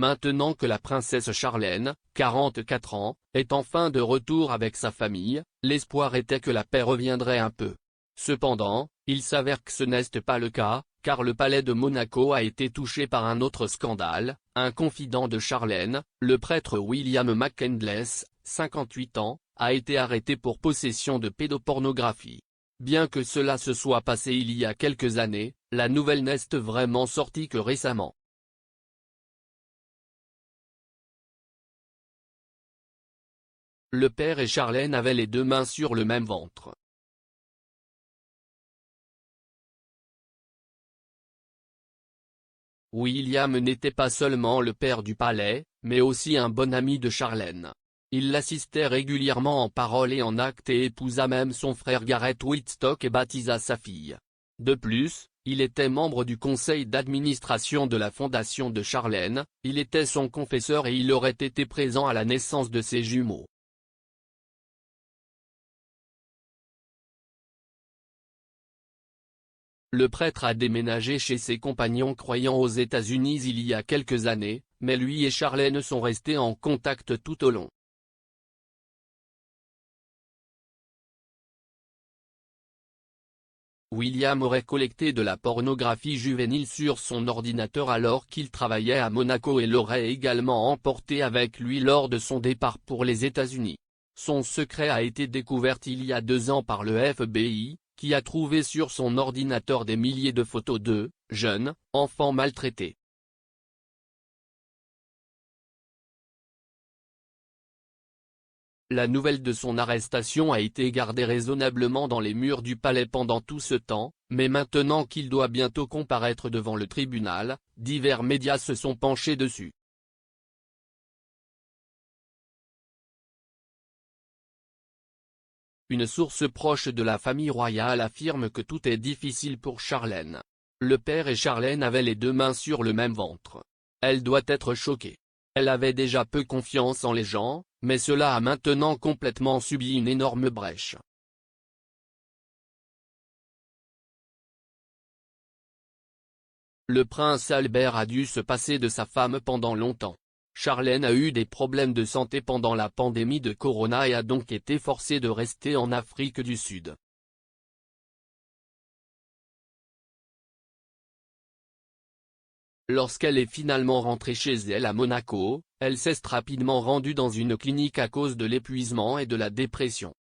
Maintenant que la princesse Charlène, 44 ans, est enfin de retour avec sa famille, l'espoir était que la paix reviendrait un peu. Cependant, il s'avère que ce n'est pas le cas, car le palais de Monaco a été touché par un autre scandale. Un confident de Charlène, le prêtre William McCandless, 58 ans, a été arrêté pour possession de pédopornographie. Bien que cela se soit passé il y a quelques années, la nouvelle n'est vraiment sortie que récemment. Le père et Charlène avaient les deux mains sur le même ventre. William n'était pas seulement le père du palais, mais aussi un bon ami de Charlène. Il l'assistait régulièrement en parole et en acte et épousa même son frère Gareth Whitstock et baptisa sa fille. De plus, il était membre du conseil d'administration de la fondation de Charlène, il était son confesseur et il aurait été présent à la naissance de ses jumeaux. Le prêtre a déménagé chez ses compagnons croyants aux États-Unis il y a quelques années, mais lui et Charlène sont restés en contact tout au long. William aurait collecté de la pornographie juvénile sur son ordinateur alors qu'il travaillait à Monaco et l'aurait également emporté avec lui lors de son départ pour les États-Unis. Son secret a été découvert il y a 2 ans par le FBI, qui a trouvé sur son ordinateur des milliers de photos de jeunes enfants maltraités. La nouvelle de son arrestation a été gardée raisonnablement dans les murs du palais pendant tout ce temps, mais maintenant qu'il doit bientôt comparaître devant le tribunal, divers médias se sont penchés dessus. Une source proche de la famille royale affirme que tout est difficile pour Charlène. Le père et Charlène avaient les deux mains sur le même ventre. Elle doit être choquée. Elle avait déjà peu confiance en les gens, mais cela a maintenant complètement subi une énorme brèche. Le prince Albert a dû se passer de sa femme pendant longtemps. Charlène a eu des problèmes de santé pendant la pandémie de Corona et a donc été forcée de rester en Afrique du Sud. Lorsqu'elle est finalement rentrée chez elle à Monaco, elle s'est rapidement rendue dans une clinique à cause de l'épuisement et de la dépression.